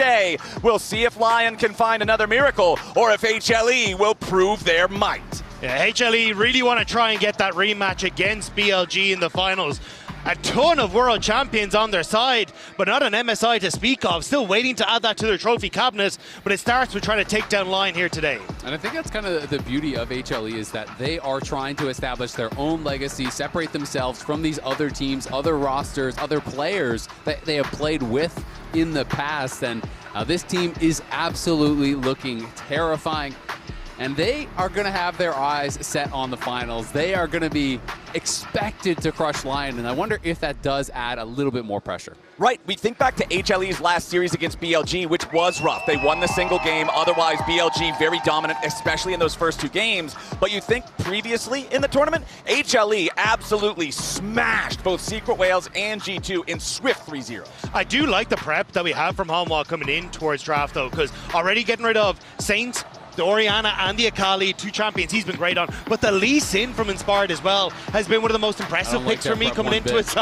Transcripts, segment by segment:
day. We'll see if LYON can find another miracle or if HLE will prove their might. Yeah, HLE really want to try and get that rematch against BLG in the finals. A ton of world champions on their side, but not an MSI to speak of. Still waiting to add that to their trophy cabinet, but it starts with trying to take down LYON here today. And I think that's kind of the beauty of HLE is that they are trying to establish their own legacy, separate themselves from these other teams, other rosters, other players that they have played with in the past. And this team is absolutely looking terrifying. And they are going to have their eyes set on the finals. They are going to be expected to crush LYON, and I wonder if that does add a little bit more pressure. Right, we think back to HLE's last series against BLG, which was rough. They won the single game, otherwise BLG very dominant, especially in those first two games. But you think previously in the tournament, HLE absolutely smashed both Secret Whales and G2 in swift 3-0. I do like the prep that we have from Hanwha coming in towards draft though, because already getting rid of Saint, the Orianna and the Akali, two champions he's been great on. But the Lee Sin from Inspired as well has been one of the most impressive picks for me coming into it. So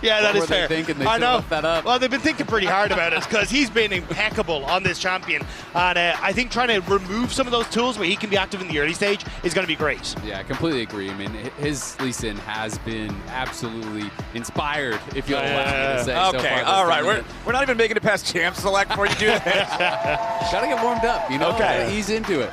yeah, that is fair. I know. Well, they've been thinking pretty hard about it because he's been impeccable on this champion. And I think trying to remove some of those tools where he can be active in the early stage is going to be great. Yeah, I completely agree. I mean, his Lee Sin has been absolutely inspired, if you'll allow me to say. Okay, so far all right. We're not even making it past Champ Select before you do that. Gotta get warmed up, you know? Okay. Ease into it.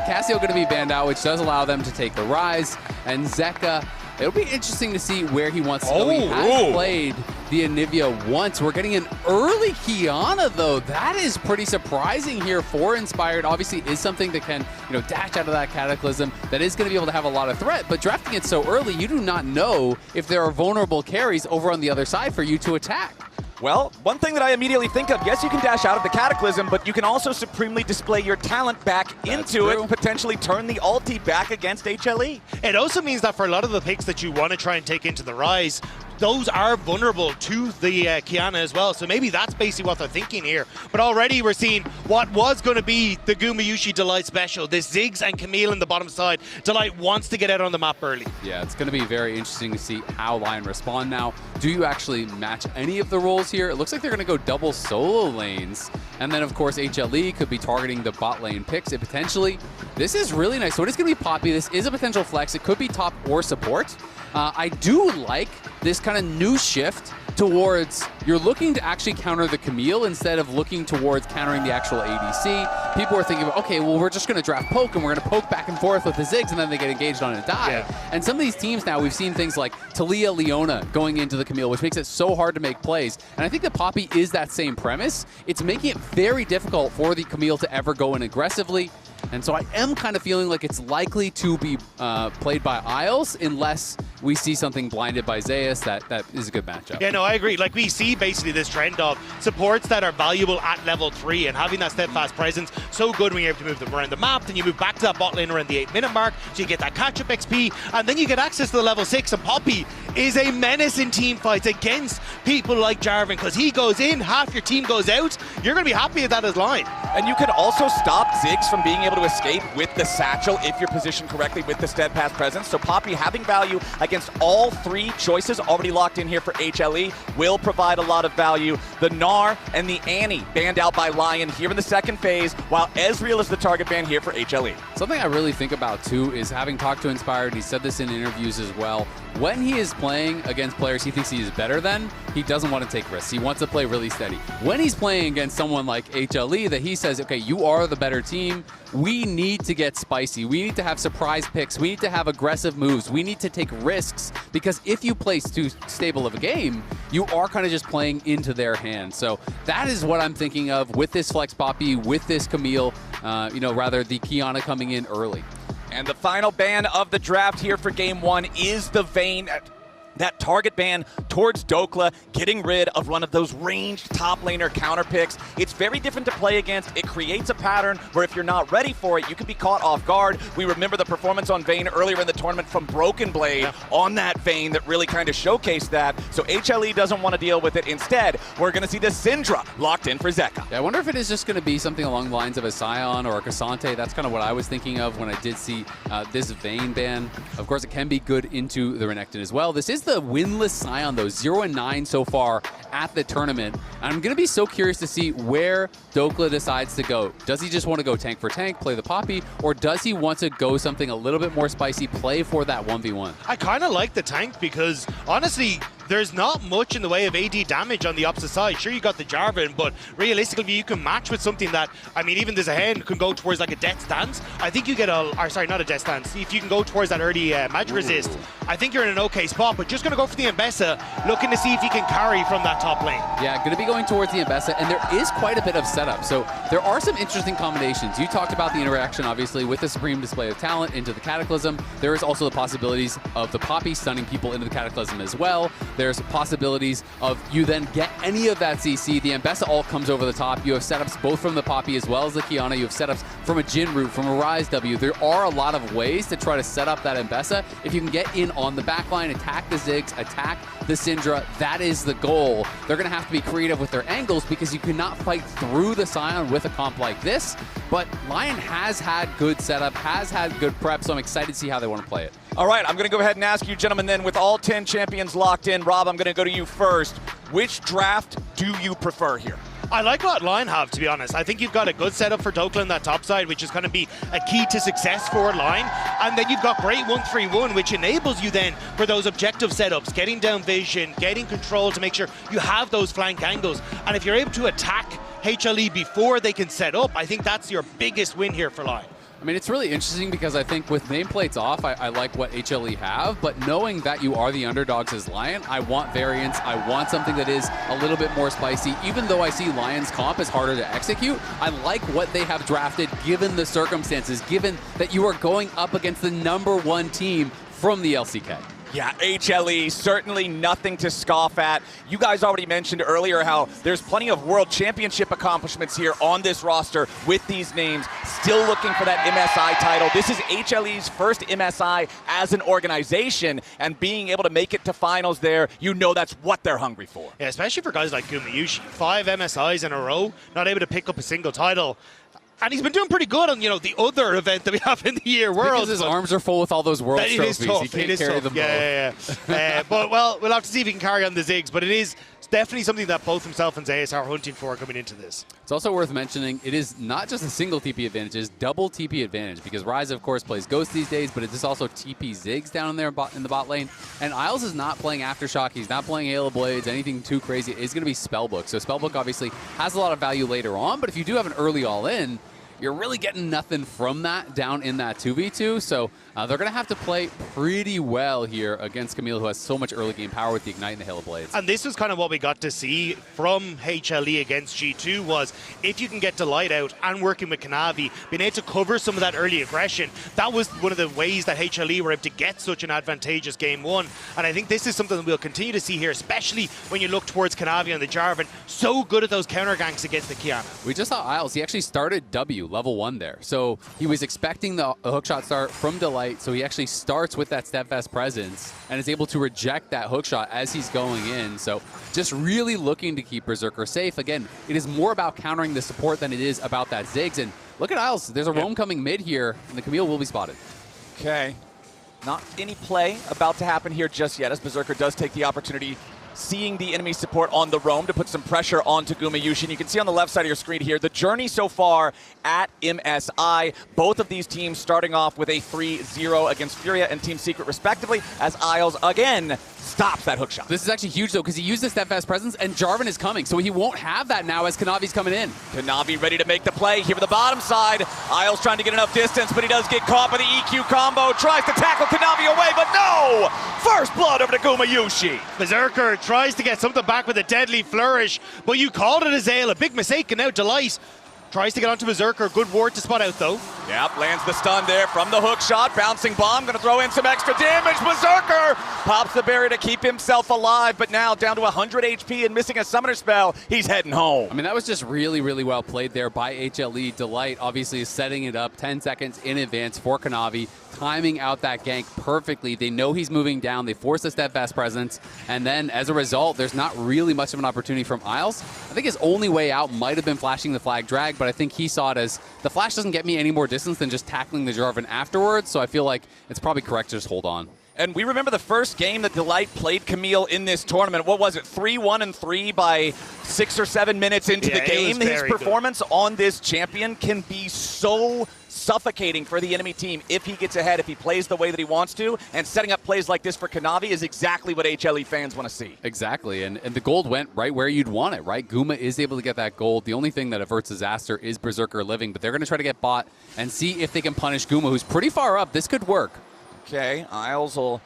Cassio going to be banned out, which does allow them to take the Ryze. And Zeka, it'll be interesting to see where he wants to go. He has played the Anivia once. We're getting an early Qiyana, though. That is pretty surprising here for Inspired. Obviously, is something that can, dash out of that Cataclysm. That is going to be able to have a lot of threat. But drafting it so early, you do not know if there are vulnerable carries over on the other side for you to attack. Well, one thing that I immediately think of, yes, you can dash out of the Cataclysm, but you can also supremely display your talent back into it, potentially turn the ulti back against HLE. It also means that for a lot of the picks that you want to try and take into the Ryze, those are vulnerable to the Qiyana as well. So maybe that's basically what they're thinking here. But already we're seeing what was going to be the Gumayusi Delight special. This Ziggs and Camille in the bottom side. Delight wants to get out on the map early. Yeah, it's going to be very interesting to see how LYON respond now. Do you actually match any of the roles here? It looks like they're going to go double solo lanes. And then, of course, HLE could be targeting the bot lane picks. It potentially, this is really nice. So it is going to be Poppy. This is a potential flex. It could be top or support. I do like this kind of new shift towards you're looking to actually counter the Camille instead of looking towards countering the actual ADC. People are thinking, okay, well, we're just going to draft poke and we're going to poke back and forth with the Ziggs and then they get engaged on a die. Yeah. And some of these teams now, we've seen things like Talia Leona going into the Camille, which makes it so hard to make plays. And I think that Poppy is that same premise. It's making it very difficult for the Camille to ever go in aggressively. And so I am kind of feeling like it's likely to be played by Isles unless we see something blinded by Zeus. That is a good matchup. Yeah, no, I agree. Like, we see basically this trend of supports that are valuable at level 3 and having that steadfast presence so good when you're able to move them around the map. Then you move back to that bot lane around the 8-minute mark, so you get that catch-up XP, and then you get access to the level 6. And Poppy is a menace in team fights against people like Jarvan, because he goes in, half your team goes out. You're going to be happy with that as line. And you could also stop Ziggs from being able to escape with the satchel if you're positioned correctly with the steadfast presence. So Poppy having value against all 3 choices already locked in here for HLE will provide a lot of value. The Gnar and the Annie banned out by LYON here in the second phase, while Ezreal is the target ban here for HLE. Something I really think about too is having talked to Inspired, he said this in interviews as well, when he is playing against players he thinks he is better than, he doesn't want to take risks. He wants to play really steady. When he's playing against someone like HLE that he says, okay, you are the better team, we need to get spicy. We need to have surprise picks. We need to have aggressive moves. We need to take risks, because if you play too stable of a game, you are kind of just playing into their hands. So that is what I'm thinking of with this Flex Poppy, with this Camille, rather the Qiyana coming in early. And the final ban of the draft here for game 1 is the Vayne. That target ban towards Dhokla, getting rid of one of those ranged top laner counter picks. It's very different to play against. It creates a pattern where if you're not ready for it, you can be caught off guard. We remember the performance on Vayne earlier in the tournament from Broken Blade on that Vayne that really kind of showcased that. So HLE doesn't want to deal with it. Instead, we're going to see the Syndra locked in for Zeka. Yeah, I wonder if it is just going to be something along the lines of a Sion or a Cassante. That's kind of what I was thinking of when I did see this Vayne ban. Of course, it can be good into the Renekton as well. This is the winless Sion, though, 0-9 so far at the tournament. And I'm going to be so curious to see where Dhokla decides to go. Does he just want to go tank for tank, play the Poppy, or does he want to go something a little bit more spicy, play for that 1v1? I kind of like the tank because, honestly, there's not much in the way of AD damage on the opposite side. Sure, you got the Jarvan, but realistically, you can match with something that, I mean, even there's a hand can go towards like a death stance. I think you get not a death stance. If you can go towards that early magic resist, I think you're in an okay spot, but just going to go for the Ambessa, looking to see if he can carry from that top lane. Yeah, going to be going towards the Ambessa, and there is quite a bit of setup. So there are some interesting combinations. You talked about the interaction, obviously, with the Supreme Display of Talent into the Cataclysm. There is also the possibilities of the Poppy stunning people into the Cataclysm as well. There's possibilities of you then get any of that CC. The Ambessa ult comes over the top. You have setups both from the Poppy as well as the Qiyana. You have setups from a Jhin root, from a Ryze W. There are a lot of ways to try to set up that Ambessa. If you can get in on the backline, attack the Ziggs, attack the Syndra, that is the goal. They're going to have to be creative with their angles because you cannot fight through the Sion with a comp like this. But LYON has had good setup, has had good prep, so I'm excited to see how they want to play it. All right, I'm going to go ahead and ask you, gentlemen, then, with all 10 champions locked in. Rob, I'm going to go to you first. Which draft do you prefer here? I like what LYON have, to be honest. I think you've got a good setup for Dhokla in that top side, which is going to be a key to success for LYON. And then you've got great 1-3-1, which enables you then for those objective setups, getting down vision, getting control to make sure you have those flank angles. And if you're able to attack HLE before they can set up, I think that's your biggest win here for LYON. I mean, it's really interesting because I think with nameplates off, I like what HLE have, but knowing that you are the underdogs as LYON, I want variance. I want something that is a little bit more spicy. Even though I see LYON's comp is harder to execute, I like what they have drafted given the circumstances, given that you are going up against the #1 team from the LCK. Yeah, HLE, certainly nothing to scoff at. You guys already mentioned earlier how there's plenty of World Championship accomplishments here on this roster with these names. Still looking for that MSI title. This is HLE's first MSI as an organization, and being able to make it to finals there, you know that's what they're hungry for. Yeah, especially for guys like Gumayusi. 5 MSIs in a row, not able to pick up a single title. And he's been doing pretty good on, the other event that we have in the year, Worlds. Because his arms are full with all those World trophies. It is tough. He can't carry them both. Yeah. But, well, we'll have to see if he can carry on the Ziggs. But it is definitely something that both himself and Zeus are hunting for coming into this. It's also worth mentioning, it is not just a single TP advantage, it's double TP advantage, because Ryze, of course, plays Ghost these days, but it is also TP Ziggs down there in the bot lane. And Isles is not playing Aftershock, he's not playing Hail of Blades, anything too crazy. It's going to be Spellbook. So Spellbook obviously has a lot of value later on, but if you do have an early all-in, you're really getting nothing from that down in that 2v2, so they're going to have to play pretty well here against Camille, who has so much early game power with the Ignite and the Hail of Blades. And this was kind of what we got to see from HLE against G2 was if you can get Delight out and working with Kanavi, being able to cover some of that early aggression, that was one of the ways that HLE were able to get such an advantageous game one. And I think this is something that we'll continue to see here, especially when you look towards Kanavi and the Jarvan. So good at those counter ganks against the Qiyana. We just saw Isles, he actually started W, level 1 there. So he was expecting the hookshot start from Delight, so he actually starts with that steadfast presence and is able to reject that hookshot as he's going in. So just really looking to keep Berserker safe. Again, it is more about countering the support than it is about that Ziggs. And look at Isles, there's a roam coming mid here, and the Camille will be spotted. Okay. Not any play about to happen here just yet, as Berserker does take the opportunity, seeing the enemy support on the roam to put some pressure onto Gumayusi. And you can see on the left side of your screen here, the journey so far at MSI. Both of these teams starting off with a 3-0 against Furia and Team Secret respectively, as Isles again stops that hookshot. This is actually huge though, because he used the steadfast presence and Jarvan is coming, so he won't have that now as Kanavi's coming in. Kanavi ready to make the play here for the bottom side. Isles trying to get enough distance, but he does get caught by the EQ combo. Tries to tackle Kanavi away, but no! First blood over to Gumayusi. Berserker tries to get something back with a deadly flourish, but you called it Azael, a big mistake, and now Delight tries to get onto Berserker. Good ward to spot out though. Yep, lands the stun there from the hook shot. Bouncing bomb, gonna throw in some extra damage. Berserker pops the barrier to keep himself alive, but now down to 100 HP and missing a summoner spell. He's heading home. I mean, that was just really, really well played there by HLE. Delight obviously is setting it up 10 seconds in advance for Kanavi, timing out that gank perfectly. They know he's moving down. They force the steadfast presence, and then as a result, there's not really much of an opportunity from Isles. I think his only way out might have been flashing the flag drag, but I think he saw it as the flash doesn't get me any more distance than just tackling the Jarvan afterwards, so I feel like it's probably correct to just hold on. And we remember the first game that Delight played Camille in this tournament. What was it? 3-1 and 3 by 6 or 7 minutes into the game. His performance on this champion can be so suffocating for the enemy team if he gets ahead, if he plays the way that he wants to. And setting up plays like this for Kanavi is exactly what HLE fans want to see. Exactly. And the gold went right where you'd want it, right? Guma is able to get that gold. The only thing that averts disaster is Berserker living, but they're going to try to get bot and see if they can punish Guma, who's pretty far up. This could work. Okay, Isles will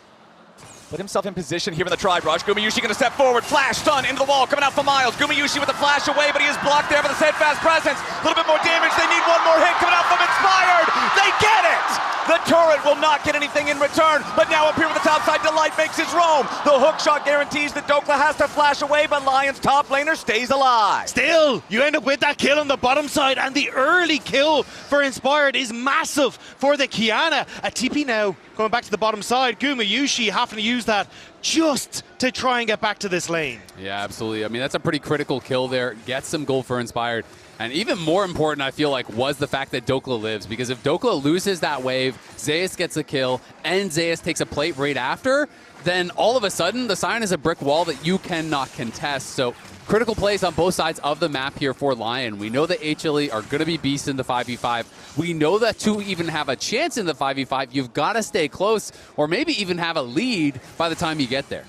put himself in position here in the tribe rush. Gumayusi going to step forward, flash, stun, into the wall, coming out from Miles. Gumayusi with the flash away, but he is blocked there by the steadfast presence. A little bit more damage, they need one more hit coming out from Inspired. They get it! The turret will not get anything in return, but now up here with the top side, Delight makes his roam. The hook shot guarantees that Dhokla has to flash away, but Lion's top laner stays alive. Still, you end up with that kill on the bottom side, and the early kill for Inspired is massive for the Qiyana. A TP now going back to the bottom side. Gumayusi having to use that just to try and get back to this lane. Yeah, absolutely. I mean, that's a pretty critical kill there. Gets some gold for Inspired. And even more important, I feel like, was the fact that Dhokla lives. Because if Dhokla loses that wave, Zeus gets a kill, and Zeus takes a plate right after, then all of a sudden, the Sion is a brick wall that you cannot contest. So critical plays on both sides of the map here for LYON. We know that HLE are going to be beasts in the 5v5. We know that to even have a chance in the 5v5, you've got to stay close, or maybe even have a lead by the time you get there.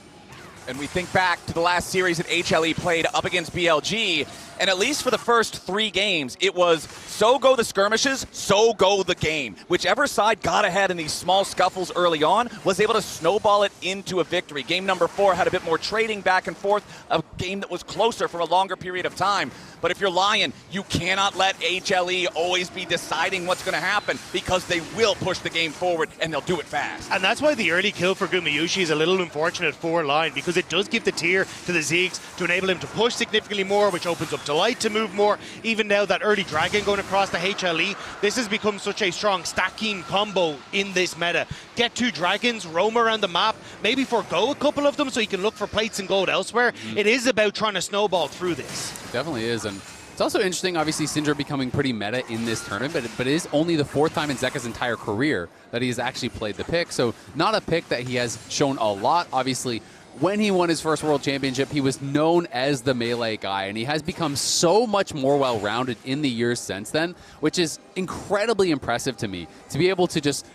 And we think back to the last series that HLE played up against BLG, and at least for the first 3 games, it was so go the skirmishes, so go the game. Whichever side got ahead in these small scuffles early on was able to snowball it into a victory. Game number 4 had a bit more trading back and forth, a game that was closer for a longer period of time. But if you're LYON, you cannot let HLE always be deciding what's going to happen, because they will push the game forward and they'll do it fast. And that's why the early kill for Gumayusi is a little unfortunate for LYON, because it does give the tier to the Ziggs to enable him to push significantly more, which opens up Delight to move more. Even now, that early dragon going across the HLE, this has become such a strong stacking combo in this meta. Get 2 dragons, roam around the map, maybe forgo a couple of them so you can look for plates and gold elsewhere. It is about trying to snowball through this. Definitely is. And it's also interesting, obviously, Syndra becoming pretty meta in this tournament, but it is only the 4th time in Zeka's entire career that he has actually played the pick. So not a pick that he has shown a lot. Obviously, when he won his first World Championship, he was known as the melee guy, and he has become so much more well-rounded in the years since then, which is incredibly impressive to me, to be able to just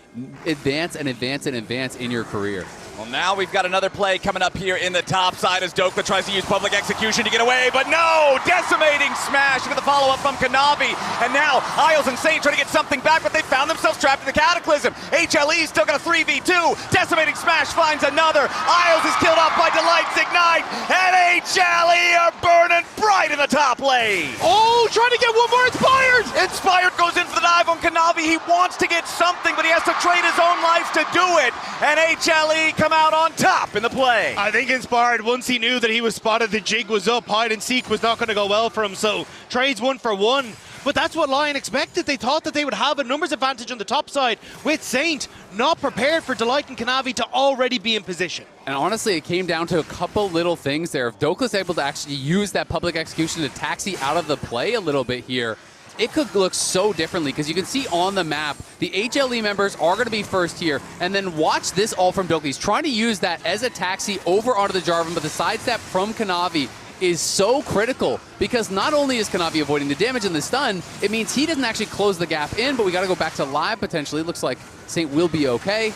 advance and advance and advance in your career. Well, now we've got another play coming up here in the top side as Dhokla tries to use public execution to get away, but no! Decimating smash into the follow-up from Kanavi, and now Isles and Saint trying to get something back, but they found themselves trapped in the Cataclysm. HLE still got a 3v2. Decimating smash finds another. Isles is killed off by Delight's Ignite, and HLE are burning bright in the top lane. Oh, trying to get one more Inspired! Inspired goes in for the dive on Kanavi. He wants to get something, but he has to trade his own life to do it, and HLE come out on top in the play. I think Inspired, once he knew that he was spotted, the jig was up, hide and seek was not going to go well for him, so trades 1 for 1. But that's what LYON expected. They thought that they would have a numbers advantage on the top side, with Saint not prepared for Delight and Kanavi to already be in position. And honestly, it came down to a couple little things there. If Dokla's able to actually use that public execution to taxi out of the play a little bit here, it could look so differently, because you can see on the map, the HLE members are going to be first here, and then watch this all from Dhokla. He's trying to use that as a taxi over onto the Jarvan, but the sidestep from Kanavi is so critical, because not only is Kanavi avoiding the damage and the stun, it means he doesn't actually close the gap in, but we got to go back to live potentially. It looks like Saint will be okay.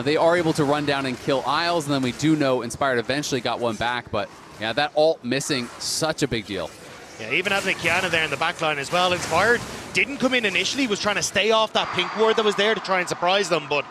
They are able to run down and kill Isles, and then we do know Inspired eventually got one back, but yeah, that ult missing, such a big deal. Yeah, even having a Qiyana there in the back line as well. Inspired didn't come in initially, was trying to stay off that pink ward that was there to try and surprise them, but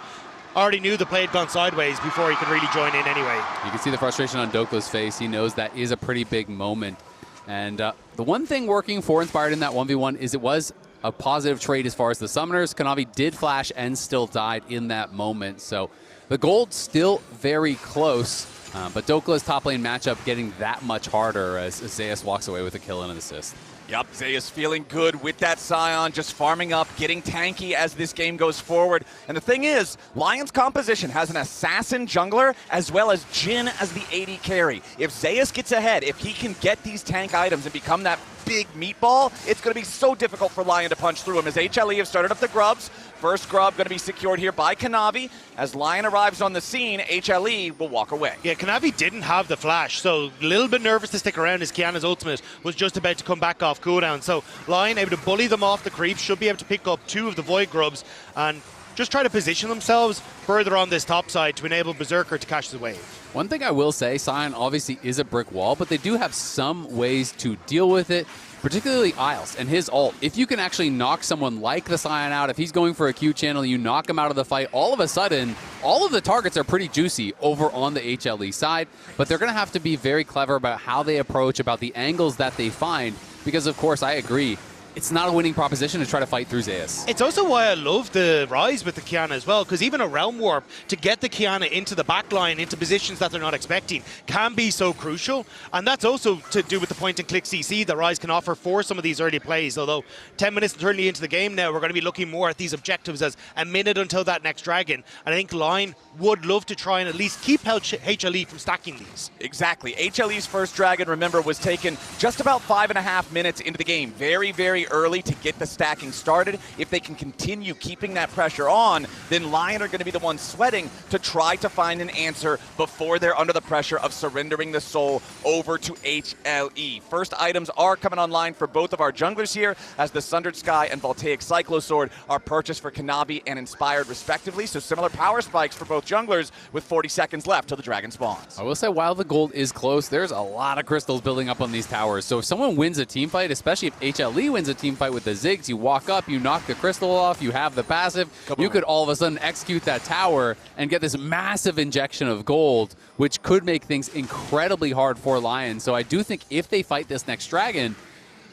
already knew the play had gone sideways before he could really join in anyway. You can see the frustration on Dokla's face. He knows that is a pretty big moment. And the one thing working for Inspired in that 1v1 is it was a positive trade as far as the summoners. Kanavi did flash and still died in that moment. So the gold still very close. But Dokla's top lane matchup getting that much harder as Zeus walks away with a kill and an assist. Yep, Zeus feeling good with that Sion, just farming up, getting tanky as this game goes forward. And the thing is, LYON's composition has an assassin jungler as well as Jhin as the AD carry. If Zeus gets ahead, if he can get these tank items and become that big meatball, it's going to be so difficult for LYON to punch through him, as HLE have started up the grubs. First grub going to be secured here by Kanavi. As LYON arrives on the scene, HLE will walk away. Yeah, Kanavi didn't have the flash, so a little bit nervous to stick around as Qiyana's ultimate was just about to come back off cooldown. So LYON able to bully them off the creep, should be able to pick up 2 of the Void grubs and just try to position themselves further on this top side to enable Berserker to catch the wave. One thing I will say, Sion obviously is a brick wall, but they do have some ways to deal with it, particularly Isles and his ult. If you can actually knock someone like the Sion out, if he's going for a Q channel, you knock him out of the fight, all of a sudden, all of the targets are pretty juicy over on the HLE side, but they're going to have to be very clever about how they approach, about the angles that they find, because of course, I agree, it's not a winning proposition to try to fight through Zeus. It's also why I love the Ryze with the Qiyana as well, because even a Realm Warp to get the Qiyana into the backline, into positions that they're not expecting, can be so crucial. And that's also to do with the point-and-click CC that Ryze can offer for some of these early plays. Although 10 minutes early into the game now, we're going to be looking more at these objectives as a minute until that next dragon. And I think LYON would love to try and at least keep HLE from stacking these. Exactly. HLE's first dragon, remember, was taken just about 5.5 minutes into the game. Very, very early to get the stacking started. If they can continue keeping that pressure on, then LYON are going to be the ones sweating to try to find an answer before they're under the pressure of surrendering the soul over to HLE. First items are coming online for both of our junglers here, as the Sundered Sky and Voltaic Cyclosword are purchased for Kanavi and Inspired respectively, so similar power spikes for both junglers with 40 seconds left till the dragon spawns. I will say, while the gold is close, there's a lot of crystals building up on these towers. So if someone wins a team fight, especially if HLE wins a team fight with the Ziggs, you walk up, you knock the crystal off, you have the passive, you could all of a sudden execute that tower and get this massive injection of gold, which could make things incredibly hard for LYON. So I do think if they fight this next dragon,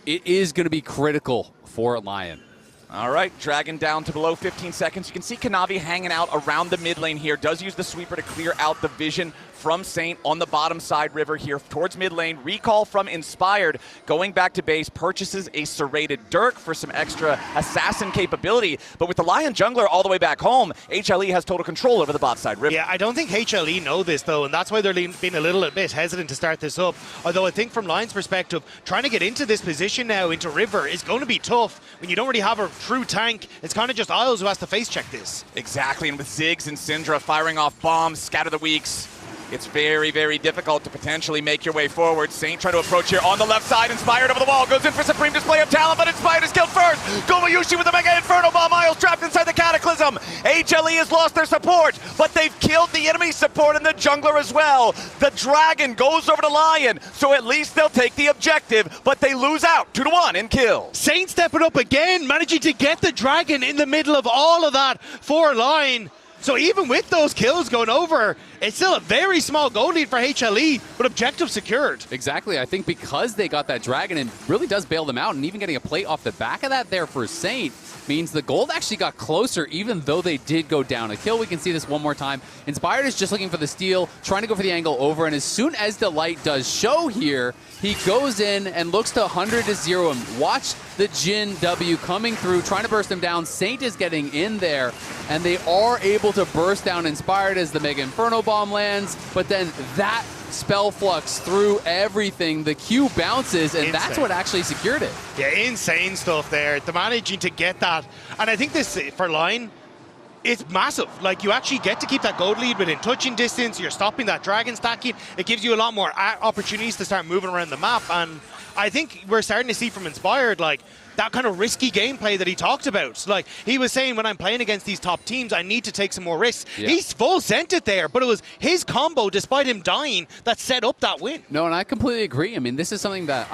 it is going to be critical for LYON. All right, dragon down to below 15 seconds. You can see Kanavi hanging out around the mid lane here. Does use the sweeper to clear out the vision from Saint on the bottom side river here towards mid lane. Recall from Inspired, going back to base, purchases a serrated Dirk for some extra assassin capability. But with the LYON jungler all the way back home, HLE has total control over the bot side river. Yeah, I don't think HLE know this though, and that's why they're being a little bit hesitant to start this up. Although I think from LYON's perspective, trying to get into this position now, into river, is going to be tough when you don't really have a true tank. It's kind of just Isles who has to face check this. Exactly, and with Ziggs and Syndra firing off bombs, scatter the weaks, it's very, very difficult to potentially make your way forward. Saint trying to approach here on the left side. Inspired over the wall. Goes in for supreme display of talent, but Inspired is killed first. Gumayusi with a mega inferno bomb. Isles trapped inside the cataclysm. HLE has lost their support, but they've killed the enemy support and the jungler as well. The dragon goes over to LYON, so at least they'll take the objective, but they lose out 2-1 in kills. Saint stepping up again, managing to get the dragon in the middle of all of that for LYON. So even with those kills going over, it's still a very small goal lead for HLE, but objective secured. Exactly. I think because they got that dragon, it really does bail them out, and even getting a plate off the back of that there for Saint means the gold actually got closer, even though they did go down a kill. We can see this one more time. Inspired is just looking for the steal, trying to go for the angle over, and as soon as the light does show here, he goes in and looks to 100-0 him. Watch the Jhin W coming through, trying to burst him down. Saint is getting in there, and they are able to burst down Inspired as the Mega Inferno Bomb lands, but then that spell flux through everything. The Q bounces, and that's what actually secured it. Yeah, insane stuff there. They're managing to get that. And I think this, for LYON, it's massive. Like, you actually get to keep that gold lead within touching distance. You're stopping that dragon stacking. It gives you a lot more opportunities to start moving around the map. And I think we're starting to see from Inspired, like, that kind of risky gameplay that he talked about. Like, he was saying, when I'm playing against these top teams, I need to take some more risks. Yeah. He's full sent it there, but it was his combo, despite him dying, that set up that win. No, and I completely agree. I mean, this is something that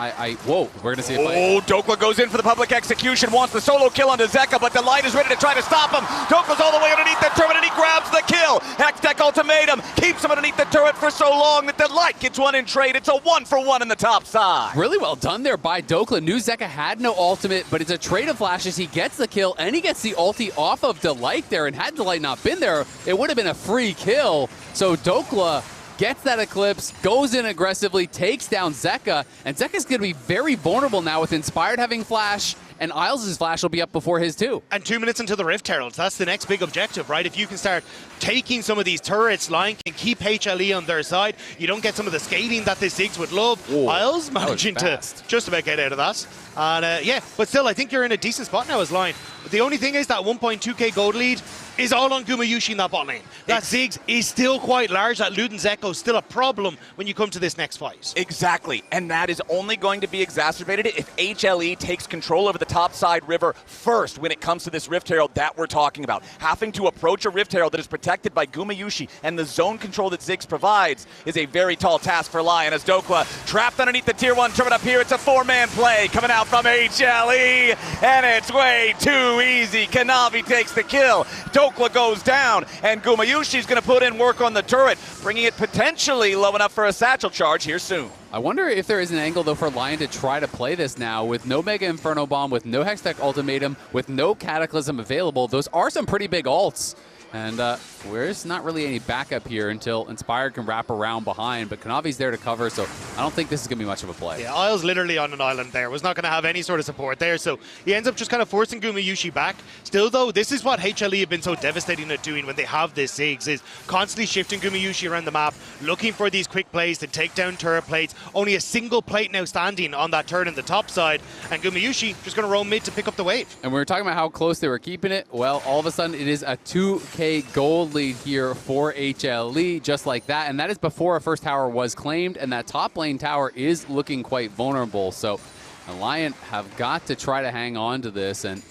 whoa, we're going to see a fight. Oh, Dhokla goes in for the public execution, wants the solo kill onto Zeka, but the light is ready to try to stop him. Dhokla's all the way underneath the turret, and he grabs the kill. Hextech ultimatum keeps him underneath the turret for so long that the light gets one in trade. It's a 1-for-1 in the top side. Really well done there by Dhokla. Knew Zeka had no ultimate, but it's a trade of flashes. He gets the kill, and he gets the ulti off of Delight there, and had Delight not been there, it would have been a free kill. So Dhokla gets that Eclipse, goes in aggressively, takes down Zeka, and Zeka's going to be very vulnerable now with Inspired having flash, and Isles' flash will be up before his too. And 2 minutes into the Rift Heralds, that's the next big objective, right? If you can start taking some of these turrets, LYON can keep HLE on their side. You don't get some of the scaling that the Ziggs would love. Whoa, Isles managing to just about get out of that. And yeah, but still, I think you're in a decent spot now as LYON. The only thing is that 1.2k gold lead is all on Gumayusi in that bot lane. That Ziggs is still quite large. That Luden's Echo is still a problem when you come to this next fight. Exactly, and that is only going to be exacerbated if HLE takes control over the top side river first when it comes to this Rift Herald that we're talking about. Having to approach a Rift Herald that is protected by Gumayusi and the zone control that Ziggs provides is a very tall task for LYON as Dhokla trapped underneath the tier 1 turret up here. It's a 4-man play coming out from HLE, and it's way too easy. Kanavi takes the kill. Dhokla goes down, and Gumayusi's going to put in work on the turret, bringing it potentially low enough for a satchel charge here soon. I wonder if there is an angle, though, for LYON to try to play this now with no Mega Inferno Bomb, with no Hextech Ultimatum, with no Cataclysm available. Those are some pretty big ults. And there's not really any backup here until Inspired can wrap around behind, but Kanavi's there to cover, so I don't think this is going to be much of a play. Yeah, Isles literally on an island there. Was not going to have any sort of support there, so he ends up just kind of forcing Gumayusi back. Still, though, this is what HLE have been so devastating at doing when they have this Ziggs, is constantly shifting Gumayusi around the map, looking for these quick plays to take down turret plates. Only a single plate now standing on that turret in the top side, and Gumayusi just going to roam mid to pick up the wave. And we were talking about how close they were keeping it. Well, all of a sudden, it is a 2K gold lead here for HLE, just like that. And that is before a first tower was claimed, and that top lane tower is looking quite vulnerable. So LYON have got to try to hang on to this and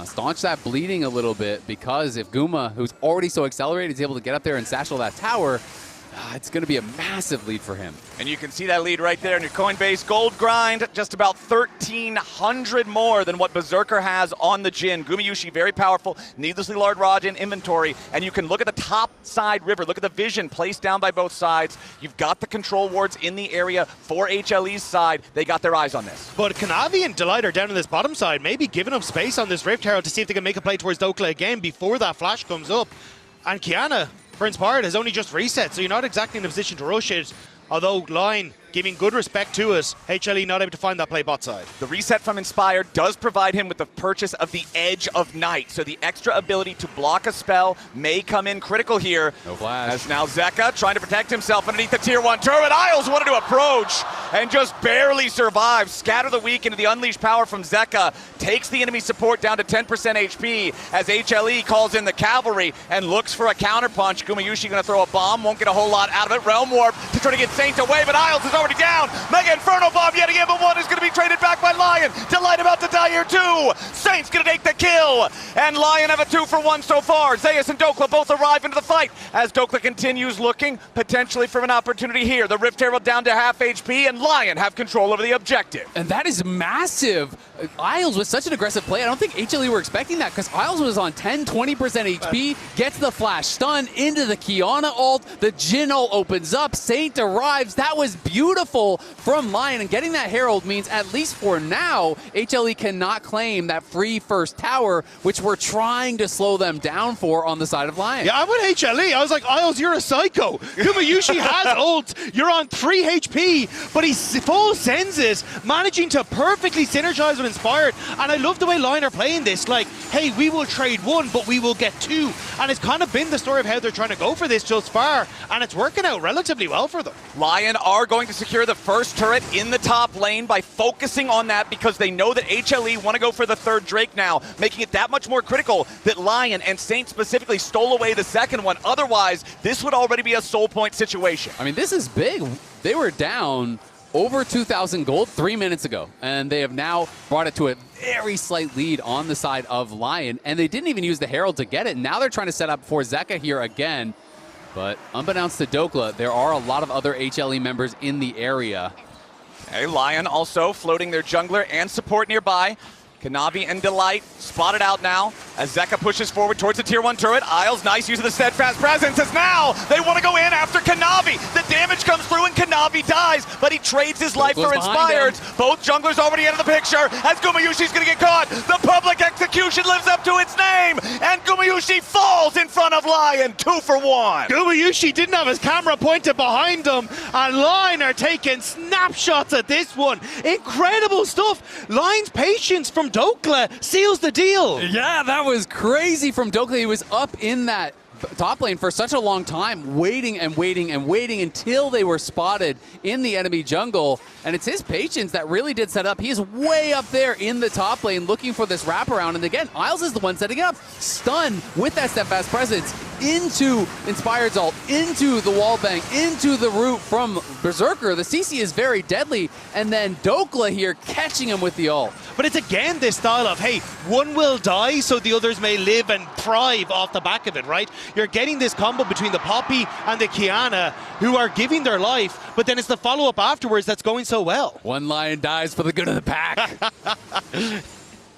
staunch that bleeding a little bit, because if Guma, who's already so accelerated, is able to get up there and satchel that tower, it's going to be a massive lead for him. And you can see that lead right there in your Coinbase gold grind, just about 1,300 more than what Berserker has on the Jhin. Gumayusi, very powerful, needlessly large Raj in inventory, and you can look at the top side river, look at the vision placed down by both sides. You've got the control wards in the area for HLE's side. They got their eyes on this. But Kanavi and Delight are down on this bottom side, maybe giving up space on this Rift Herald to see if they can make a play towards Dhokla again before that flash comes up. And Qiyana, for Inspired, has only just reset, so you're not exactly in a position to rush it. Although LYON giving good respect to us, HLE not able to find that play bot side. The reset from Inspired does provide him with the purchase of the Edge of Night, so the extra ability to block a spell may come in critical here. No flash. As now Zeka trying to protect himself underneath the tier 1 turret. Isles wanted to approach and just barely survive. Scatter the weak into the unleashed power from Zeka. Takes the enemy support down to 10% HP as HLE calls in the cavalry and looks for a counterpunch. Gumayusi going to throw a bomb, won't get a whole lot out of it. Realm Warp to try to get Saint away, but Isles is already down. Mega Inferno Bomb yet again, but one is going to be traded back by LYON. Delight about to die here too. Saint's going to take the kill, and LYON have a 2-for-1 so far. Zeus and Dhokla both arrive into the fight as Dhokla continues looking potentially for an opportunity here. The Rift Herald down to half HP, and LYON have control over the objective. And that is massive. Isles with such an aggressive play. I don't think HLE were expecting that, because Isles was on 10-20% HP, gets the flash stun into the Qiyana ult, the Jhin ult opens up, Saint arrives. That was beautiful from LYON, and getting that Herald means, at least for now, HLE cannot claim that free first tower, which we're trying to slow them down for on the side of LYON. Yeah, I went HLE. I was like, Isles, you're a psycho. Gumayusi has ult. You're on 3 HP, but he full sends it, managing to perfectly synergize with Inspired. And I love the way LYON are playing this. Like, hey, we will trade 1, but we will get 2. And it's kind of been the story of how they're trying to go for this just far, and it's working out relatively well for them. LYON are going to secure the first turret in the top lane by focusing on that, because they know that HLE want to go for the third Drake now, making it that much more critical that LYON and Saint specifically stole away the second one. Otherwise, this would already be a soul point situation. I mean, this is big. They were down over 2,000 gold 3 minutes ago, and they have now brought it to a very slight lead on the side of LYON, and they didn't even use the Herald to get it. Now they're trying to set up for Zeka here again, but unbeknownst to Dhokla, there are a lot of other HLE members in the area. Okay, LYON also floating their jungler and support nearby. Kanavi and Delight spotted out now as Zeka pushes forward towards the tier 1 turret. Isles, nice use of the steadfast presence, as now they want to go in after Kanavi. The damage comes through and Kanavi dies, but he trades his life for Inspired. Both junglers already out of the picture as Gumayusi's going to get caught. The public execution execution lives up to its name, and Gumayusi falls in front of LYON, 2 for 1. Gumayusi didn't have his camera pointed behind him, and LYON are taking snapshots at this one. Incredible stuff. LYON's patience from Dhokla seals the deal. Yeah, that was crazy from Dhokla. He was up in that top lane for such a long time, waiting and waiting and waiting until they were spotted in the enemy jungle. And it's his patience that really did set up. He's way up there in the top lane looking for this wraparound. And again, Isles is the one setting it up. Stun with that steadfast presence into Inspired's ult, into the wallbang, into the root from Berserker. The CC is very deadly. And then Dhokla here catching him with the ult. But it's again this style of, hey, one will die so the others may live and thrive off the back of it, right? You're getting this combo between the Poppy and the Qiyana who are giving their life, but then it's the follow-up afterwards that's going so well. One LYON dies for the good of the pack.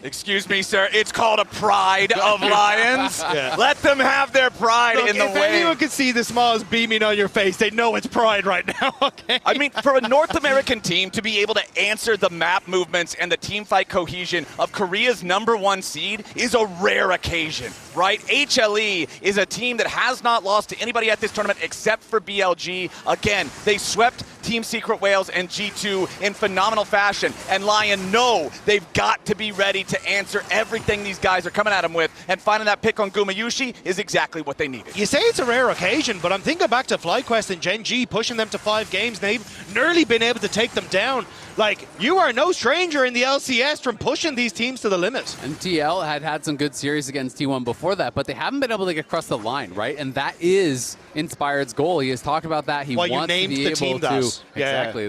Excuse me, sir. It's called a pride of lions. Yeah. Let them have their pride in the if way. anyone can see the smiles beaming on your face, they know it's pride right now, okay? I mean, for a North American team to be able to answer the map movements and the teamfight cohesion of Korea's #1 seed is a rare occasion, right? HLE is a team that has not lost to anybody at this tournament except for BLG. Again, they swept Team Secret Whales and G2 in phenomenal fashion, and LYON know they've got to be ready to answer everything these guys are coming at them with, and finding that pick on Gumayusi is exactly what they needed. You say it's a rare occasion, but I'm thinking back to FlyQuest and Gen G pushing them to 5 games, and they've nearly been able to take them down. Like, you are no stranger in the LCS from pushing these teams to the limit. And TL had some good series against T1 before that, but they haven't been able to get across the line, right? And that is Inspired's goal. He has talked about that. He wants to be able to. Exactly.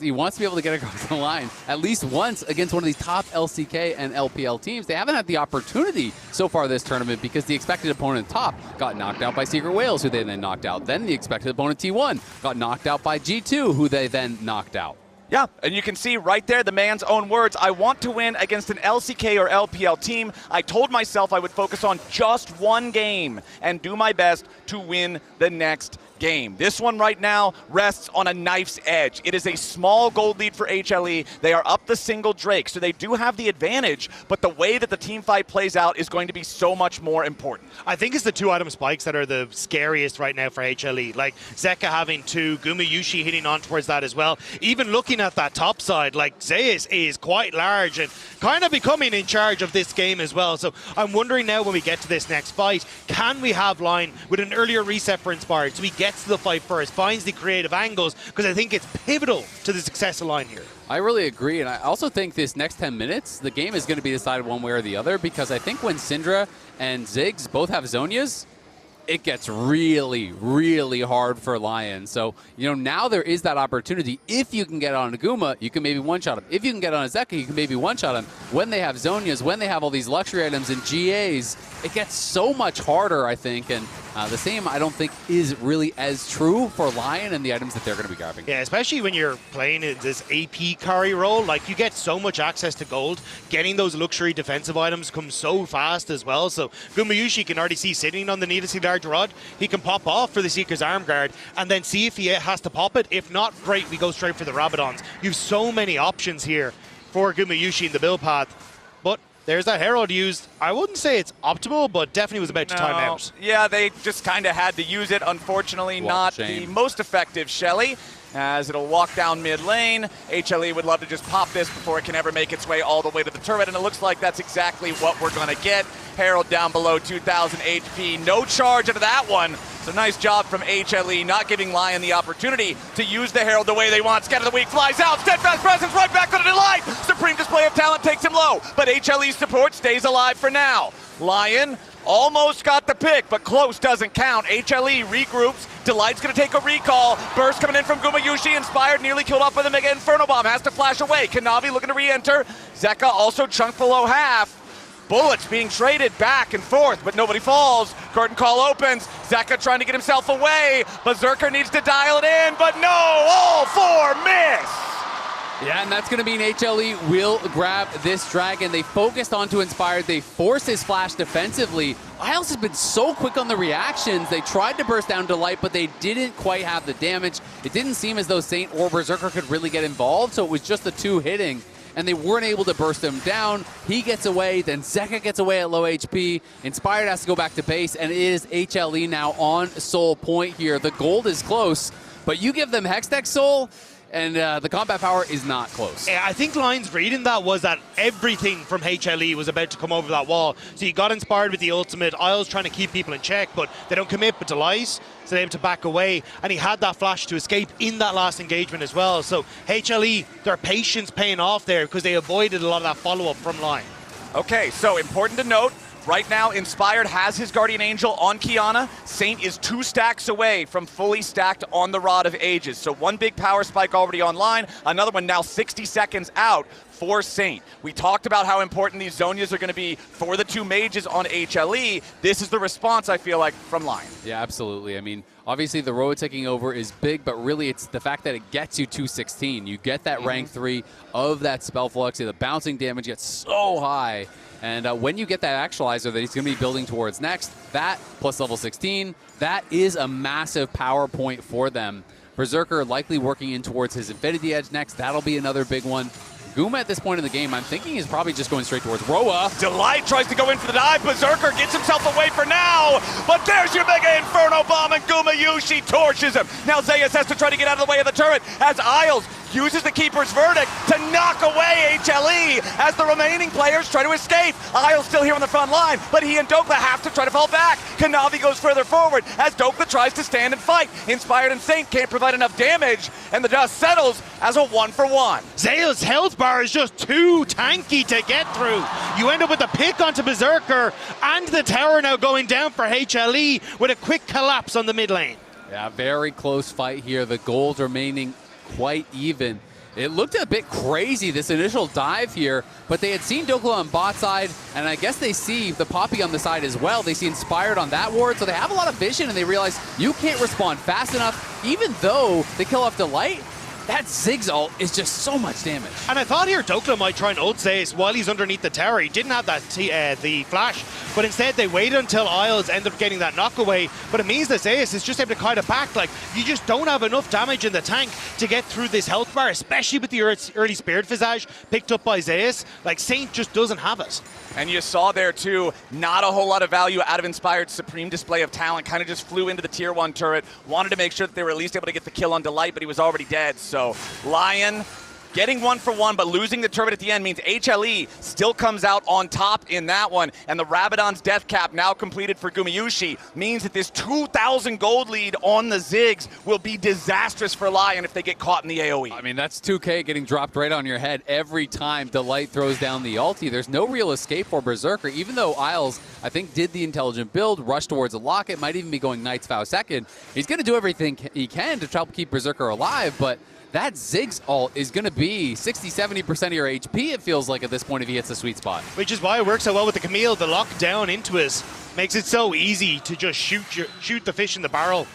He wants to be able to get across the line at least once against one of these top LCK and LPL teams. They haven't had the opportunity so far this tournament because the expected opponent top got knocked out by Secret Whales, who they then knocked out. Then the expected opponent T1 got knocked out by G2, who they then knocked out. Yeah, and you can see right there the man's own words. I want to win against an LCK or LPL team. I told myself I would focus on just one game and do my best to win the next game. This one right now rests on a knife's edge. It is a small gold lead for HLE. They are up the single Drake, so they do have the advantage, but the way that the team fight plays out is going to be so much more important. I think it's the 2-item spikes that are the scariest right now for HLE. Like Zeka having 2, Gumayusi hitting on towards that as well. Even looking at that top side, like Zeus is quite large and kind of becoming in charge of this game as well. So I'm wondering now when we get to this next fight, can we have LYON with an earlier reset for Inspired so we get to the fight first, finds the creative angles, because I think it's pivotal to the success of LYON here. I really agree, and I also think this next 10 minutes, the game is going to be decided one way or the other, because I think when Syndra and Ziggs both have Zhonya's, it gets really, really hard for LYON. So, you know, now there is that opportunity. If you can get on a Guma, you can maybe one-shot him. If you can get on a Zeka, you can maybe one-shot him. When they have Zhonya's, when they have all these luxury items and GAs, it gets so much harder, I think. And the same, I don't think, is really as true for LYON and the items that they're going to be grabbing. Yeah, especially when you're playing in this AP carry role, like you get so much access to gold. Getting those luxury defensive items comes so fast as well. So Gumayusi can already see sitting on the needlessly large rod. He can pop off for the Seeker's arm guard and then see if he has to pop it. If not, great, we go straight for the Rabadons. You have so many options here for Gumayusi in the build path. But there's that Herald used. I wouldn't say it's optimal, but definitely was about to time out. Yeah, they just kind of had to use it. Unfortunately, not the most effective, Shelly, as it'll walk down mid lane. HLE would love to just pop this before it can ever make its way all the way to the turret, and it looks like that's exactly what we're going to get. Herald down below 2,000 HP. No charge out of that one. So nice job from HLE, not giving LYON the opportunity to use the Herald the way they want. Scatter the Weak flies out. Steadfast presence right back on the delight. Supreme display of talent takes him low, but HLE's support stays alive for now. LYON almost got the pick, but close doesn't count. HLE regroups. Delight's going to take a recall. Burst coming in from Gumayusi. Inspired, nearly killed off with a Mega Inferno Bomb. Has to flash away. Kanavi looking to re-enter. Zeka also chunked below half. Bullets being traded back and forth, but nobody falls. Curtain call opens. Zeka trying to get himself away. Berserker needs to dial it in, but no, all 4 miss. Yeah, and that's going to mean HLE will grab this dragon. They focused onto Inspired. They forced his flash defensively. Isles has been so quick on the reactions. They tried to burst down Delight, but they didn't quite have the damage. It didn't seem as though Saint or Berserker could really get involved, so it was just the 2 hitting. and they weren't able to burst him down. He gets away, then Zeka gets away at low HP. Inspired has to go back to base, and it is HLE now on Soul point here. The gold is close, but you give them Hextech Soul, and the combat power is not close. Yeah, I think Lion's reading that was that everything from HLE was about to come over that wall. So you got inspired with the ultimate. Isles trying to keep people in check, but they don't commit but delight, so they're able to back away. And he had that flash to escape in that last engagement as well. So HLE, their patience paying off there because they avoided a lot of that follow-up from Lion. Okay, so important to note, right now, Inspired has his Guardian Angel on Qiyana. Saint is 2 stacks away from fully stacked on the Rod of Ages. So one big power spike already online, another one now 60 seconds out for Saint. We talked about how important these Zonias are going to be for the 2 mages on HLE. This is the response, I feel like, from Lion. Yeah, absolutely. I mean, obviously the road taking over is big, but really it's the fact that it gets you 216. You get that rank 3 of that spell flux. The bouncing damage gets so high. And when you get that actualizer that he's going to be building towards next, that plus level 16, that is a massive power point for them. Berserker likely working in towards his Infinity Edge next. That'll be another big one. Guma at this point in the game, I'm thinking is probably just going straight towards Roa. Delight tries to go in for the dive. Berserker gets himself away for now. But there's your Mega Inferno Bomb, and Gumayusi torches him. Now Zeus has to try to get out of the way of the turret as Isles uses the Keeper's Verdict to knock away HLE as the remaining players try to escape. Isles still here on the front line, but he and Dhokla have to try to fall back. Kanavi goes further forward as Dhokla tries to stand and fight. Inspired and Saint can't provide enough damage, and the dust settles as a 1-for-1. Zeus' health bar is just too tanky to get through. You end up with the pick onto Berserker, and the tower now going down for HLE with a quick collapse on the mid lane. Yeah, very close fight here. The gold remaining quite even. It looked a bit crazy, this initial dive here, but they had seen Dhokla on bot side, and I guess they see the Poppy on the side as well. They see Inspired on that ward, so they have a lot of vision, and they realize you can't respond fast enough, even though they kill off Delight. That Ziggs ult is just so much damage. And I thought here Dhokla might try and ult Zeus while he's underneath the tower. He didn't have that the flash, but instead they waited until Isles ended up getting that knockaway. But it means that Zeus is just able to kind of back. Like, you just don't have enough damage in the tank to get through this health bar, especially with the early Spirit Visage picked up by Zeus. Like, Saint just doesn't have it. And you saw there too, not a whole lot of value out of Inspired's supreme display of talent. Kind of just flew into the tier 1 turret. Wanted to make sure that they were at least able to get the kill on Delight, but he was already dead. So Lion getting 1-for-1, but losing the turret at the end means HLE still comes out on top in that one. And the Rabadon's death cap now completed for Gumayusi means that this 2,000 gold lead on the Ziggs will be disastrous for Lion if they get caught in the AoE. I mean, that's 2K getting dropped right on your head every time Delight throws down the ulti. There's no real escape for Berserker, even though Isles, I think, did the intelligent build, rushed towards a locket, might even be going Knight's Vow second. He's going to do everything he can to try to keep Berserker alive, but that Ziggs ult is going to be 60-70% of your HP, it feels like, at this point if he hits the sweet spot. Which is why it works so well with the Camille. The lock down into it makes it so easy to just shoot the fish in the barrel.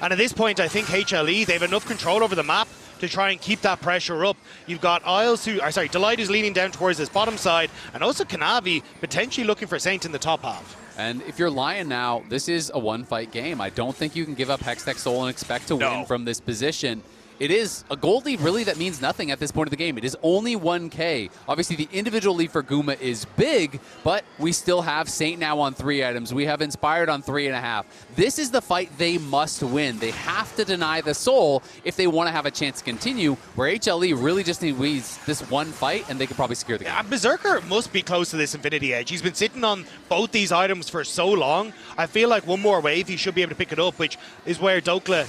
And at this point, I think HLE, they have enough control over the map to try and keep that pressure up. You've got Isles Delight is leaning down towards his bottom side, and also Kanavi potentially looking for Saint in the top half. And if you're Lion now, this is a one-fight game. I don't think you can give up Hextech Soul and expect to win from this position. It is a gold lead, really, that means nothing at this point of the game. It is only 1K. Obviously, the individual lead for Guma is big, but we still have Saint now on 3 items. We have Inspired on 3.5. This is the fight they must win. They have to deny the soul if they want to have a chance to continue, where HLE really just needs this one fight, and they could probably secure the game. Yeah, Berserker must be close to this Infinity Edge. He's been sitting on both these items for so long. I feel like one more wave, he should be able to pick it up, which is where Dhokla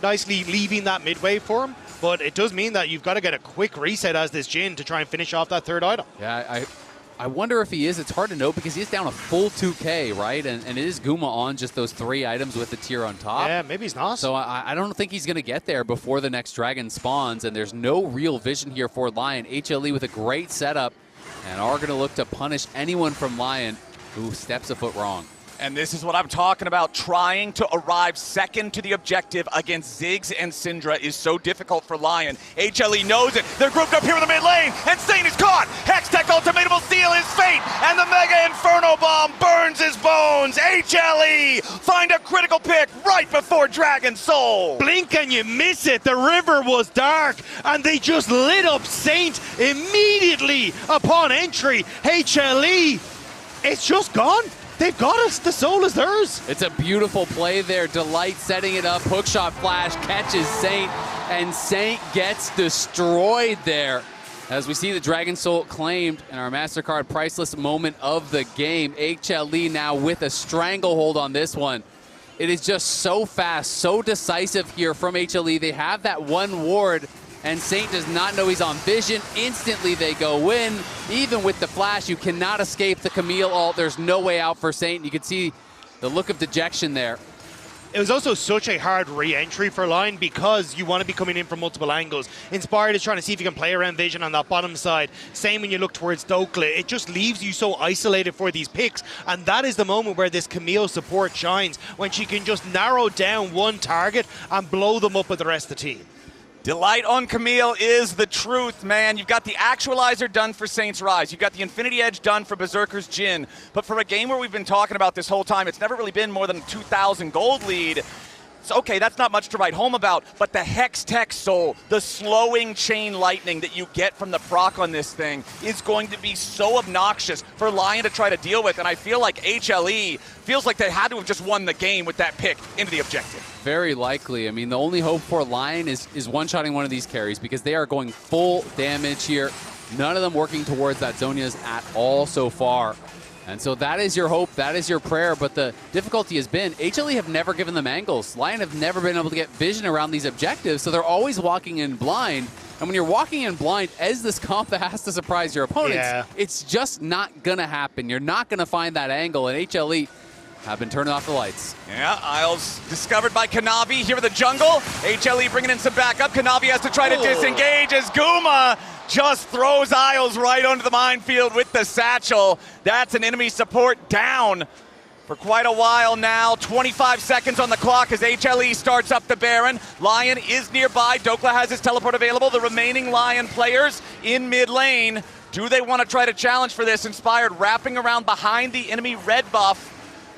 nicely leaving that mid-wave for him, but it does mean that you've got to get a quick reset as this Jhin to try and finish off that third item. Yeah, I wonder if he is. It's hard to know because he's down a full 2K, right? And it is Guma on just those 3 items with the tier on top. Yeah, maybe he's not. So I don't think he's going to get there before the next dragon spawns, and there's no real vision here for Lion. HLE with a great setup, and are going to look to punish anyone from Lion who steps a foot wrong. And this is what I'm talking about. Trying to arrive second to the objective against Ziggs and Syndra is so difficult for Lion. HLE knows it. They're grouped up here in the mid lane, and Saint is caught. Hextech Ultimatum will seal his fate, and the Mega Inferno Bomb burns his bones. rounds. HLE find a critical pick right before Dragon Soul. Blink and you miss it. The river was dark and they just lit up Saint immediately upon entry. HLE, it's just gone. They've got us. The soul is theirs. It's a beautiful play there. Delight setting it up. Hookshot flash catches Saint, and Saint gets destroyed there. As we see the Dragon Soul claimed in our MasterCard priceless moment of the game. HLE now with a stranglehold on this one. It is just so fast, so decisive here from HLE. They have that one ward, and Saint does not know he's on vision. Instantly they go in. Even with the flash, you cannot escape the Camille ult. There's no way out for Saint. You can see the look of dejection there. It was also such a hard re-entry for LYON because you want to be coming in from multiple angles. Inspired is trying to see if you can play around vision on that bottom side. Same when you look towards Dhokla. It just leaves you so isolated for these picks, and that is the moment where this Camille support shines, when she can just narrow down one target and blow them up with the rest of the team. Delight on Camille is the truth, man. You've got the Actualizer done for Saints Ryze. You've got the Infinity Edge done for Berserker's Jhin. But for a game where we've been talking about this whole time, it's never really been more than a 2,000 gold lead. So, okay, that's not much to write home about, but the Hex Tech Soul, the slowing chain lightning that you get from the proc on this thing is going to be so obnoxious for LYON to try to deal with, and I feel like HLE feels like they had to have just won the game with that pick into the objective. Very likely. I mean, the only hope for LYON is one-shotting one of these carries because they are going full damage here. None of them working towards that Zhonya's at all so far. And so that is your hope, that is your prayer, but the difficulty has been HLE have never given them angles. LYON have never been able to get vision around these objectives, so they're always walking in blind. And when you're walking in blind as this comp that has to surprise your opponents, it's just not going to happen. You're not going to find that angle, and HLE have been turning off the lights. Yeah, Isles discovered by Kanavi here in the jungle. HLE bringing in some backup. Kanavi has to try to disengage as Guma just throws Isles right onto the minefield with the satchel. That's an enemy support down for quite a while now. 25 seconds on the clock as HLE starts up the Baron. LYON is nearby. Dhokla has his teleport available. The remaining LYON players in mid lane. Do they want to try to challenge for this? Inspired wrapping around behind the enemy red buff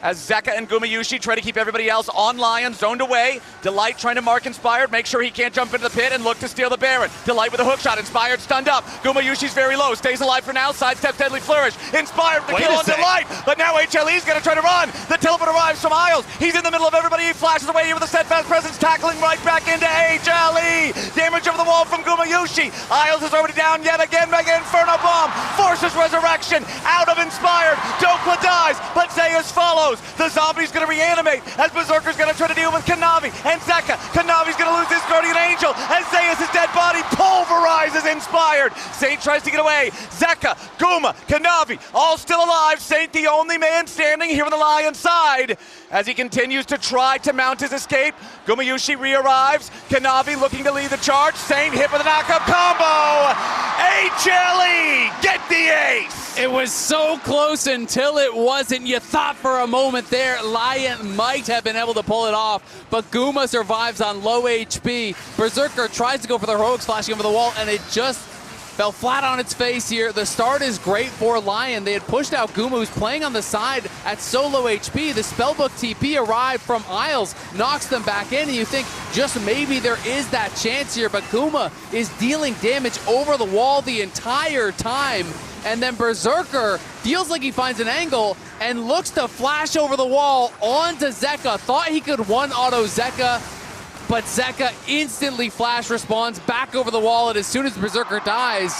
as Zeka and Gumayusi try to keep everybody else on LYON, zoned away. Delight trying to mark Inspired, make sure he can't jump into the pit and look to steal the Baron. Delight with a hook shot, Inspired stunned up. Gumayushi's very low, stays alive for now, sidestep Deadly Flourish. Inspired with the kill on Delight, but now HLE's gonna try to run. The teleport arrives from Isles. He's in the middle of everybody, he flashes away here with a steadfast presence, tackling right back into HLE. Damage over the wall from Gumayusi. Isles is already down yet again, Mega Inferno Bomb forces resurrection out of Inspired. Dhokla dies, but Zeus follows. The zombie's gonna reanimate as Berserker's gonna try to deal with Kanavi and Zeka. Kanavi's gonna lose his Guardian Angel as Zeus' dead body pulverizes Inspired. Saint tries to get away. Zeka, Guma, Kanavi, all still alive. Saint the only man standing here on the LYON side as he continues to try to mount his escape. Gumayusi re-arrives. Kanavi looking to lead the charge. Saint hit with a knockup combo. HLE get the ace. It was so close until it wasn't. You thought for a moment there LYON might have been able to pull it off, but Guma survives on low HP. Berserker tries to go for the heroics, flashing over the wall, and it just fell flat on its face here. The start is great for LYON. They had pushed out Guma, who's playing on the side at so low HP. The Spellbook TP arrived from Isles, knocks them back in, and you think just maybe there is that chance here, but Guma is dealing damage over the wall the entire time. And then Berserker feels like he finds an angle and looks to flash over the wall onto Zeka. Thought he could one-auto Zeka, but Zeka instantly flash responds back over the wall, and as soon as Berserker dies,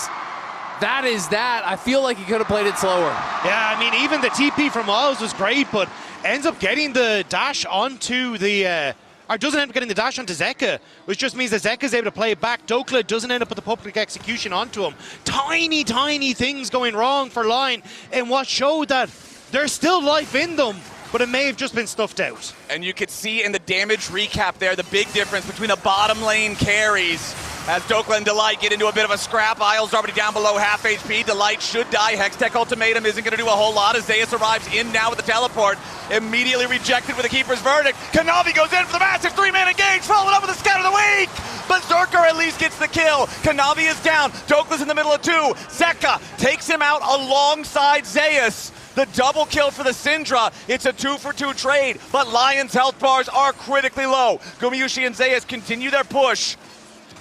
that is that. I feel like he could have played it slower. Yeah, I mean, even the TP from Isles was great, but ends up getting the dash onto the... or doesn't end up getting the dash onto Zeka, which just means that Zeka's able to play it back. Dhokla doesn't end up with the public execution onto him. Tiny, tiny things going wrong for LYON, and what showed that there's still life in them, but it may have just been stuffed out. And you could see in the damage recap there the big difference between the bottom lane carries as Dhokla and Delight get into a bit of a scrap. Isles already down below half HP. Delight should die. Hextech Ultimatum isn't going to do a whole lot as Zeus arrives in now with the teleport. Immediately rejected with a Keeper's Verdict. Kanavi goes in for the massive 3-man engage, followed up with a Scout of the Week. Berserker at least gets the kill. Kanavi is down. Dhokla's in the middle of two. Zeka takes him out alongside Zeus. The double kill for the Syndra. It's a 2-for-2 trade, but LYON's health bars are critically low. Gumayusi and Zeus continue their push.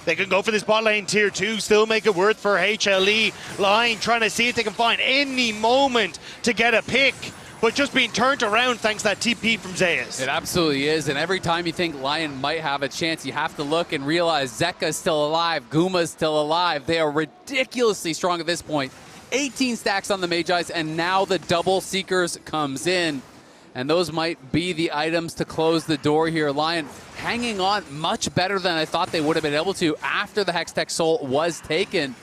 They can go for this bot lane tier 2, still make it worth for HLE. LYON trying to see if they can find any moment to get a pick, but just being turned around thanks to that TP from Zeus. It absolutely is, and every time you think LYON might have a chance, you have to look and realize Zeka's still alive, Guma's still alive. They are ridiculously strong at this point. 18 stacks on the Magi's, and now the double Seekers comes in. And those might be the items to close the door here. LYON hanging on much better than I thought they would have been able to after the Hextech Soul was taken.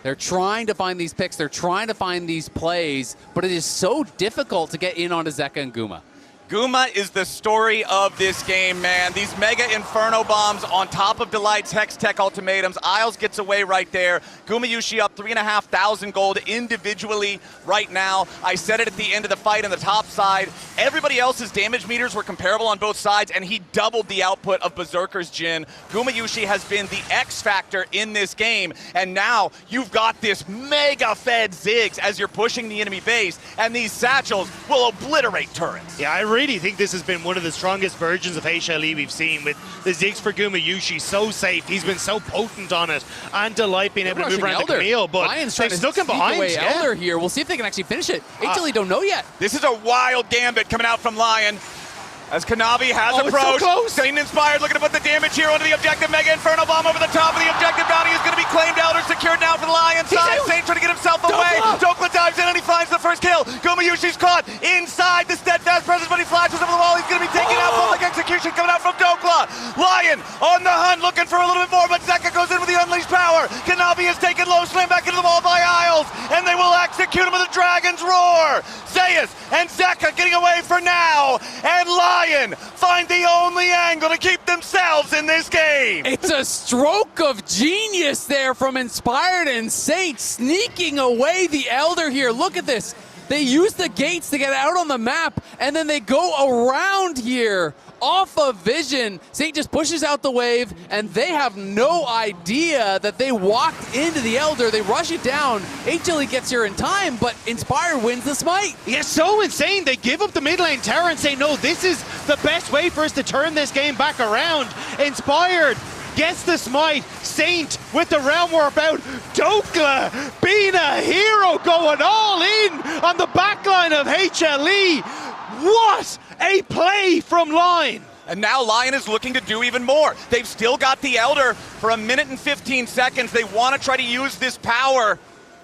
They're trying to find these picks. They're trying to find these plays, but it is so difficult to get in onto Zeka and Guma. Guma is the story of this game, man. These mega Inferno bombs on top of Delight's Hextech ultimatums. Isles gets away right there. Gumayusi up 3,500 gold individually right now. I said it at the end of the fight on the top side. Everybody else's damage meters were comparable on both sides, and he doubled the output of Berserker's Jhin. Gumayusi has been the X factor in this game, and now you've got this mega fed Ziggs as you're pushing the enemy base, and these satchels will obliterate turrets. Yeah, I really think this has been one of the strongest versions of HLE we've seen, with the Ziggs for Gumayusi so safe. He's been so potent on it, and Delight being able to move around the Camille, but LYON's they've stuck him behind. Away Elder here. We'll see if they can actually finish it. HLE don't know yet. This is a wild gambit coming out from LYON. As Kanavi has approached, so Satan inspired, looking to put the damage here onto the objective. Mega Inferno Bomb over the top of the objective. Bounty is going to be claimed. Elder secured now for the LYON side. Saint trying to get himself away. Dhokla dives in and he finds the first kill. Gumayusi's caught inside the steadfast presence, but he flashes over the wall. He's going to be taken out. Public execution coming out from Dhokla. LYON on the hunt, looking for a little bit more, but Zeka goes in with the unleashed power. Kanavi is taken low, slammed back into the wall by Isles, and they will execute him with a Dragon's Roar. Zeus and Zeka getting away for now, and LYON find the only angle to keep themselves in this game. It's a stroke of genius there from Inspired and Saint, sneaking away the Elder here. Look at this. They use the gates to get out on the map, and then they go around here off of vision. Saint just pushes out the wave, and they have no idea that they walked into the Elder. They rush it down. HLE gets here in time, but Inspire wins the smite. Yeah, so insane. They give up the mid lane tower and say, no, this is the best way for us to turn this game back around. Inspired gets the smite. Saint with the realm warp out. Dhokla being a hero, going all in on the backline of HLE. What a play from LYON. And now LYON is looking to do even more. They've still got the Elder for 1 minute and 15 seconds. They want to try to use this power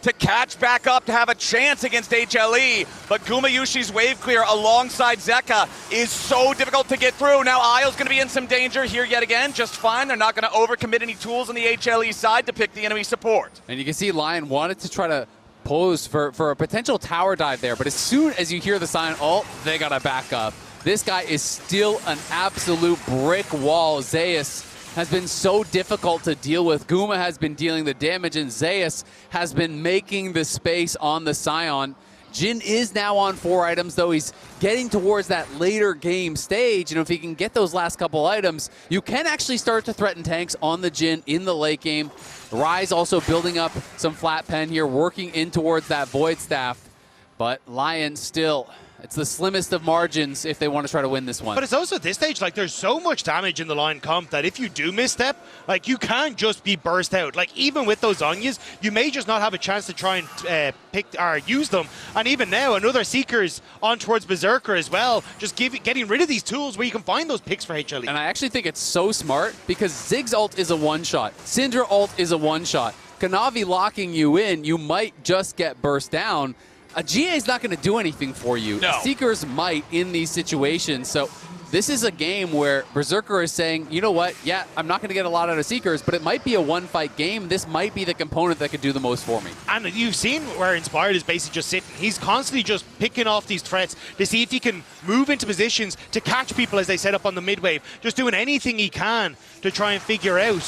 to catch back up to have a chance against HLE, but Gumayusi's wave clear alongside Zeka is so difficult to get through. Now Isle's going to be in some danger here yet again, just fine. They're not going to overcommit any tools on the HLE side to pick the enemy support. And you can see LYON wanted to try to pose for a potential tower dive there, but as soon as you hear the sign ult, they got to back up. This guy is still an absolute brick wall. Zeus has been so difficult to deal with. Guma has been dealing the damage, and Zeus has been making the space on the Sion. Jhin is now on 4 items, though he's getting towards that later game stage, and if he can get those last couple items, you can actually start to threaten tanks on the Jhin in the late game. Ryze also building up some flat pen here, working in towards that Void Staff, but LYON still, it's the slimmest of margins if they want to try to win this one. But it's also at this stage, like, there's so much damage in the LYON comp that if you do misstep, like, you can't just be burst out. Like, even with those Zhonya's, you may just not have a chance to try and pick or use them. And even now, another Seeker's on towards Berserker as well, just getting rid of these tools where you can find those picks for HLE. And I actually think it's so smart because Ziggs ult is a one-shot. Syndra ult is a one-shot. Kanavi locking you in, you might just get burst down. A GA is not going to do anything for you. No. Seekers might in these situations. So this is a game where Berserker is saying, you know what, yeah, I'm not going to get a lot out of Seekers, but it might be a one-fight game. This might be the component that could do the most for me. And you've seen where Inspired is basically just sitting. He's constantly just picking off these threats to see if he can move into positions to catch people as they set up on the mid-wave. Just doing anything he can to try and figure out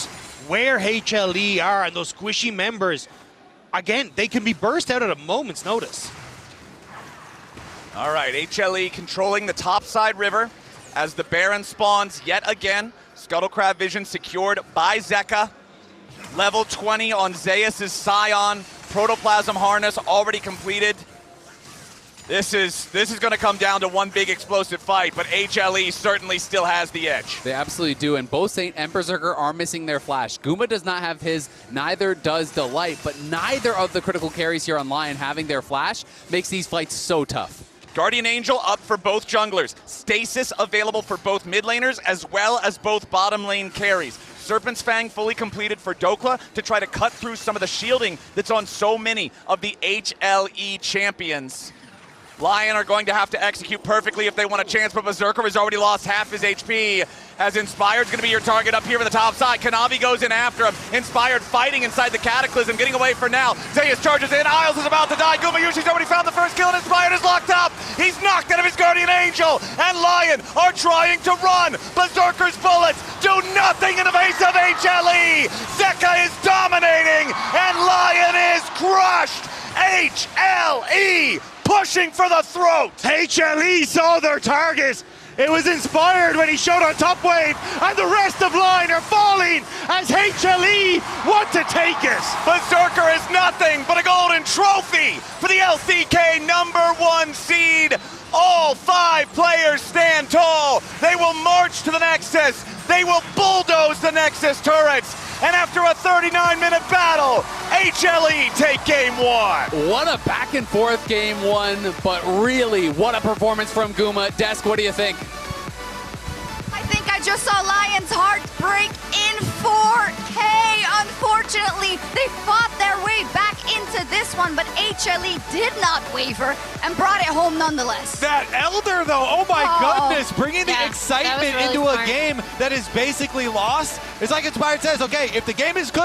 where HLE are and those squishy members. Again, they can be burst out at a moment's notice. All right, HLE controlling the topside river as the Baron spawns yet again. Scuttlecrab vision secured by Zeka. Level 20 on Zeus' Sion. Protoplasm harness already completed. This is going to come down to one big explosive fight, but HLE certainly still has the edge. They absolutely do, and both Saint and Berserker are missing their flash. Guma does not have his, neither does Delight, but neither of the critical carries here on Lion having their flash makes these fights so tough. Guardian Angel up for both junglers. Stasis available for both mid laners as well as both bottom lane carries. Serpent's Fang fully completed for Dhokla to try to cut through some of the shielding that's on so many of the HLE champions. LYON are going to have to execute perfectly if they want a chance, but Berserker has already lost half his HP. As Inspired's going to be your target up here for the top side. Kanavi goes in after him. Inspired fighting inside the Cataclysm, getting away for now. Zeus charges in. Isles is about to die. Gumayusi's already found the first kill, and Inspired is locked up. He's knocked out of his Guardian Angel, and LYON are trying to run. Berserker's bullets do nothing in the face of HLE. Zeka is dominating, and LYON is crushed. HLE pushing for the throat. HLE saw their target. It was Inspired when he showed on top wave, and the rest of LYON are falling as HLE want to take it. Berserker is nothing but a golden trophy for the LCK #1 seed. All 5 players stand tall. They will march to the Nexus. They will bulldoze the Nexus turrets. And after a 39-minute battle, HLE take game 1. What a back and forth game 1, but really, what a performance from Guma. Desk, what do you think? I think I just saw LYON's heart break in 4K. Unfortunately, they fought their way back into this one, but HLE did not waver and brought it home nonetheless. That Elder, though, oh my goodness, bringing the Yeah, excitement that was really into smart. a game that is basically lost. It's like Inspired says, okay, if the game is good,